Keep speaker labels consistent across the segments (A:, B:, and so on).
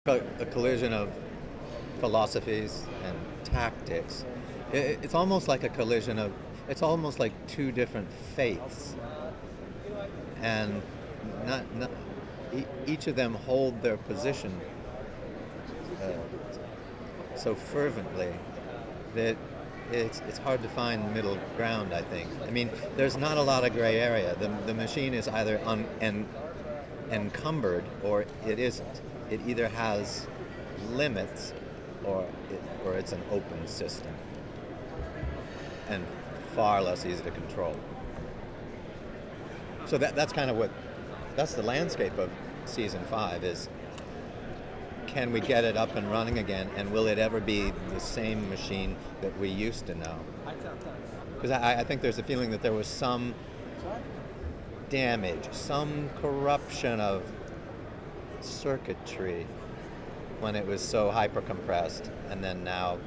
A: A collision of philosophies and tactics. It's almost like a collision of, it's almost like two different faiths. And each of them hold their position so fervently that it's hard to find middle ground, I think. I mean, there's not a lot of gray area. The machine is either encumbered or it isn't. It either has limits or it's an open system and far less easy to control. So that's kind of that's the landscape of season 5 is, can we get it up and running again, and will it ever be the same machine that we used to know? Because I think there's a feeling that there was some damage, some corruption of circuitry when it was so hyper compressed and then now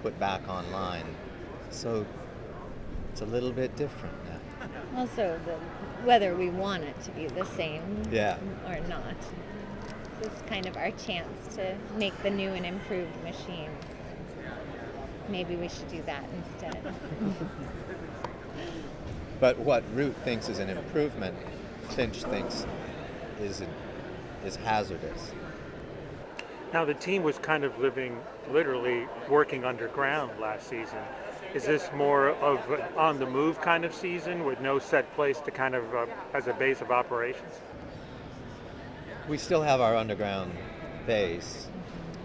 A: put back online, so it's a little bit different now.
B: Also, whether we want it to be the same or not. This is kind of our chance to make the new and improved machine. Maybe we should do that instead.
A: But what Root thinks is an improvement, Finch thinks is hazardous.
C: Now the team was kind of literally working underground last season. Is this more of an on-the-move kind of season with no set place to kind of as a base of operations?
A: We still have our underground base,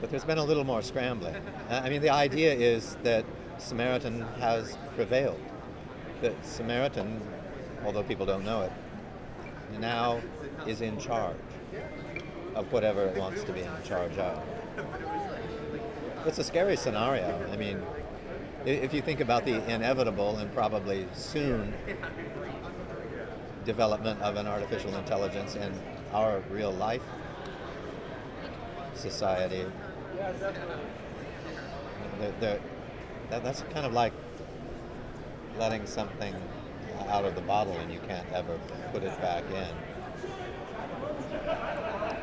A: but there's been a little more scrambling. I mean, the idea is that Samaritan has prevailed. That Samaritan, although people don't know it, now is in charge of whatever it wants to be in charge of. It's a scary scenario. I mean, if you think about the inevitable and probably soon development of an artificial intelligence in our real life society, that's kind of like letting something out of the bottle and you can't ever put it back in.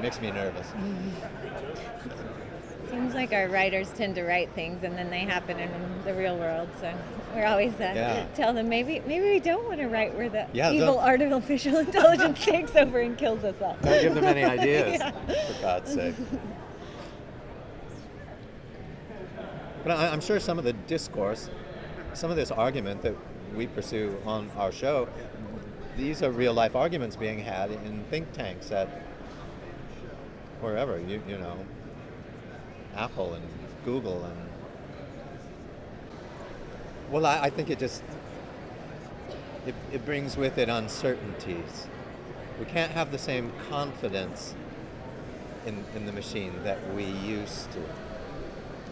A: Makes me nervous.
B: Seems like our writers tend to write things and then they happen in the real world, so we're always tell them maybe we don't want to write where the evil artificial intelligence takes over and kills us all.
A: Don't give them any ideas, for God's sake. But I'm sure some of the discourse, some of this argument that we pursue on our show, these are real life arguments being had in think tanks at wherever, you know, Apple and Google and... Well, I think it brings with it uncertainties. We can't have the same confidence in the machine that we used to.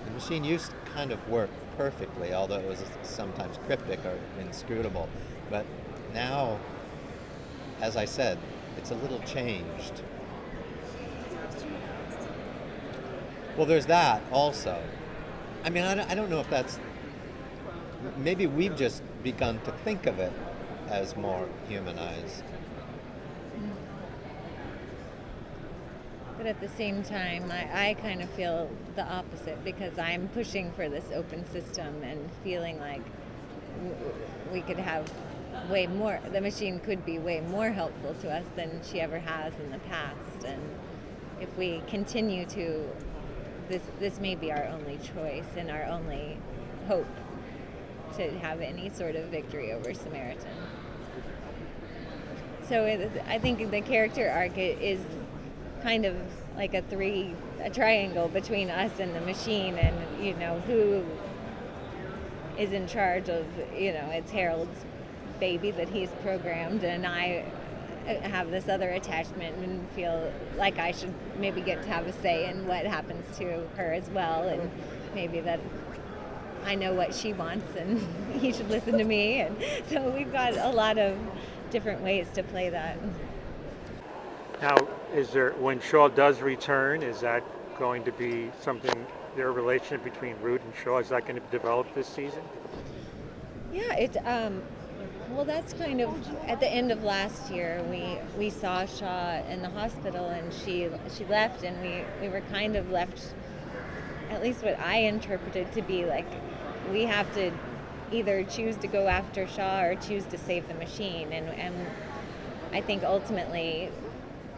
A: The machine used to kind of work perfectly, although it was sometimes cryptic or inscrutable. But now, as I said, it's a little changed. Well, there's that also. I mean, I don't know if that's... Maybe we've just begun to think of it as more humanized.
B: But at the same time, I kind of feel the opposite because I'm pushing for this open system and feeling like we could have way more, the machine could be way more helpful to us than she ever has in the past. And if we continue to, this may be our only choice and our only hope to have any sort of victory over Samaritan. So I think the character arc is kind of like a triangle between us and the machine, and who is in charge of it's Harold's baby that he's programmed, and I have this other attachment and feel like I should maybe get to have a say in what happens to her as well, and maybe that I know what she wants and he should listen to me, and so we've got a lot of different ways to play that.
C: Now, when Shaw does return, is that going to be something, their relationship between Root and Shaw, is that going to develop this season?
B: Yeah, Well, that's kind of at the end of last year. We saw Shaw in the hospital, and she left, and we were kind of left. At least what I interpreted to be like, we have to either choose to go after Shaw or choose to save the machine, and I think ultimately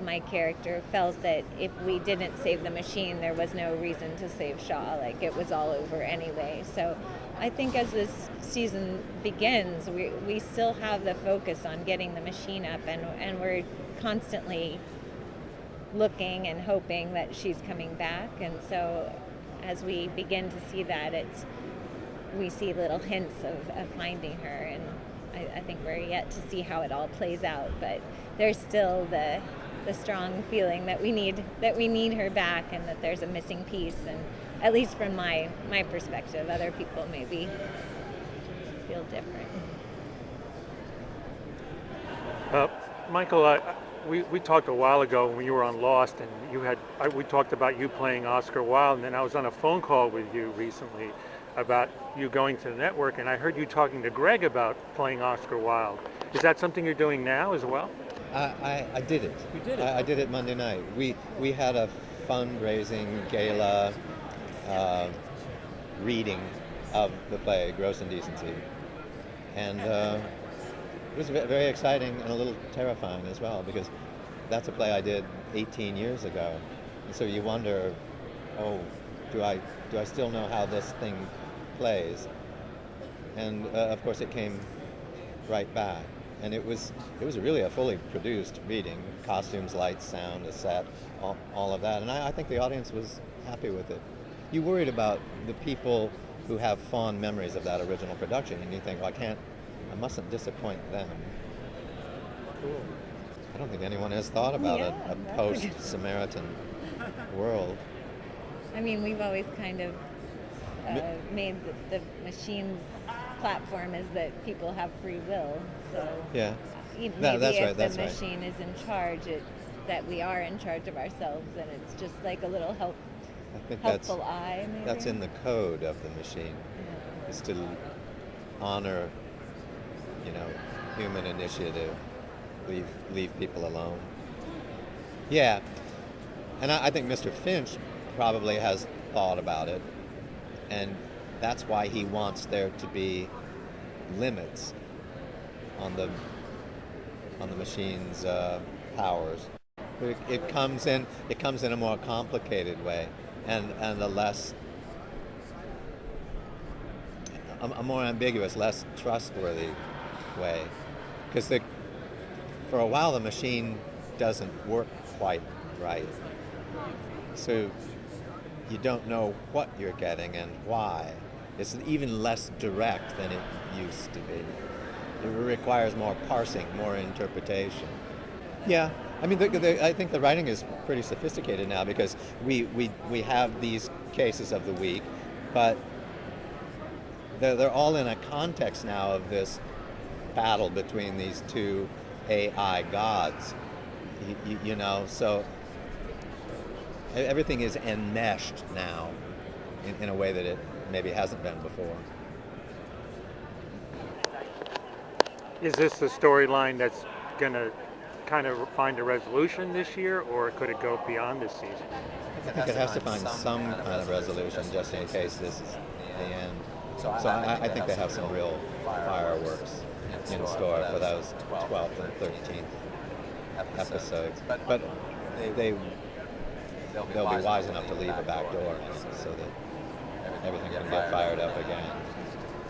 B: my character felt that if we didn't save the machine, there was no reason to save Shaw. Like, it was all over anyway. So I think as this season begins, we still have the focus on getting the machine up, and we're constantly looking and hoping that she's coming back. And so as we begin to see that, we see little hints of finding her, and I think we're yet to see how it all plays out, but there's still the strong feeling that we need her back, and that there's a missing piece. And at least from my perspective, other people maybe feel different.
C: Michael, we talked a while ago when you were on Lost, and we talked about you playing Oscar Wilde, and then I was on a phone call with you recently about you going to the network, and I heard you talking to Greg about playing Oscar Wilde. Is that something you're doing now as well?
A: I did it.
C: You did it?
A: I did it Monday night. We had a fundraising gala reading of the play Gross Indecency, and it was very exciting and a little terrifying as well, because that's a play I did 18 years ago, and so you wonder, do I still know how this thing plays? And of course it came right back. And it was really a fully produced reading, costumes, lights, sound, a set, all of that. And I think the audience was happy with it. You worried about the people who have fond memories of that original production, and you think, well, I mustn't disappoint them. Cool. I don't think anyone has thought about a post-Samaritan world.
B: I mean, we've always kind of made the machine's platform is that people have free will. So
A: yeah,
B: maybe
A: that's
B: if
A: right,
B: the machine is in charge, it's that we are in charge of ourselves, and it's just like a little helpful eye. Maybe
A: that's in the code of the machine, is to honor, human initiative, leave people alone. Yeah, and I think Mr. Finch probably has thought about it, and that's why he wants there to be limits on the machine's powers. It comes in a more complicated way, and a more ambiguous, less trustworthy way, because for a while the machine doesn't work quite right, so you don't know what you're getting and why. It's even less direct than it used to be. It requires more parsing, more interpretation. Yeah, I mean, I think the writing is pretty sophisticated now, because we have these cases of the week, but they're all in a context now of this battle between these two AI gods, so everything is enmeshed now in a way that it maybe hasn't been before.
C: Is this a storyline that's going to kind of find a resolution this year, or could it go beyond this season?
A: I think it has to find some kind of resolution, just in case this is the end. So I think they have some real fireworks in store for those 12th and 13th episodes. But they'll be wise enough to leave a back door so that everything can get fired up again.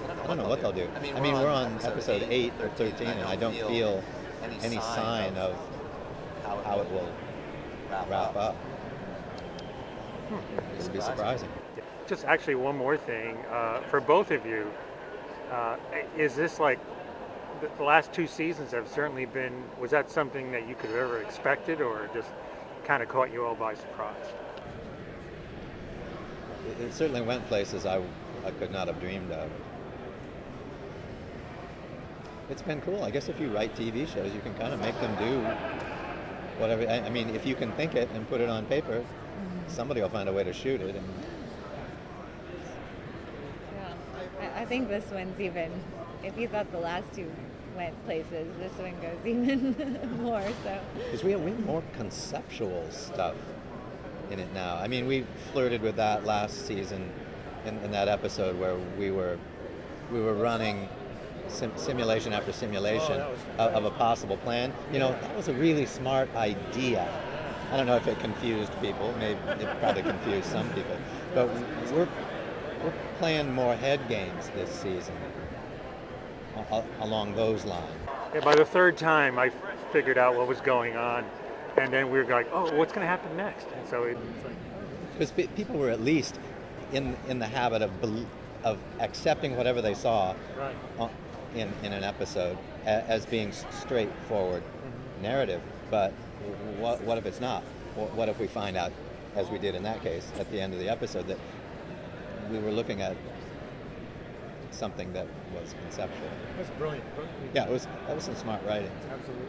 A: I don't know what they'll do. I mean, we're on episode 8 or 13, and I don't feel any sign of how it will wrap up. It'll be surprising.
C: Just actually one more thing for both of you. Is this like the last two seasons have certainly been, was that something that you could have ever expected, or just kind of caught you all by surprise?
A: It certainly went places I could not have dreamed of. It's been cool. I guess if you write TV shows, you can kind of make them do whatever. I mean, if you can think it and put it on paper, somebody will find a way to shoot it. And
B: I think this one's even, if you thought the last two went places. This one goes even more so.
A: Because we have more conceptual stuff in it now. I mean, we flirted with that last season in that episode where we were running simulation after simulation of a possible plan. You know, that was a really smart idea. I don't know if it confused people. Maybe it probably confused some people. But we're playing more head games this season along those lines.
C: Yeah, by the third time, I figured out what was going on, and then we were like, "Oh, what's going to happen next?" And so it's like,
A: because people were at least in the habit of accepting whatever they saw in an episode as being straightforward narrative. But what if it's not? What if we find out, as we did in that case, at the end of the episode, that we were looking at something that was conceptual?
D: That's brilliant.
A: Yeah, that was some smart writing.
D: Absolutely.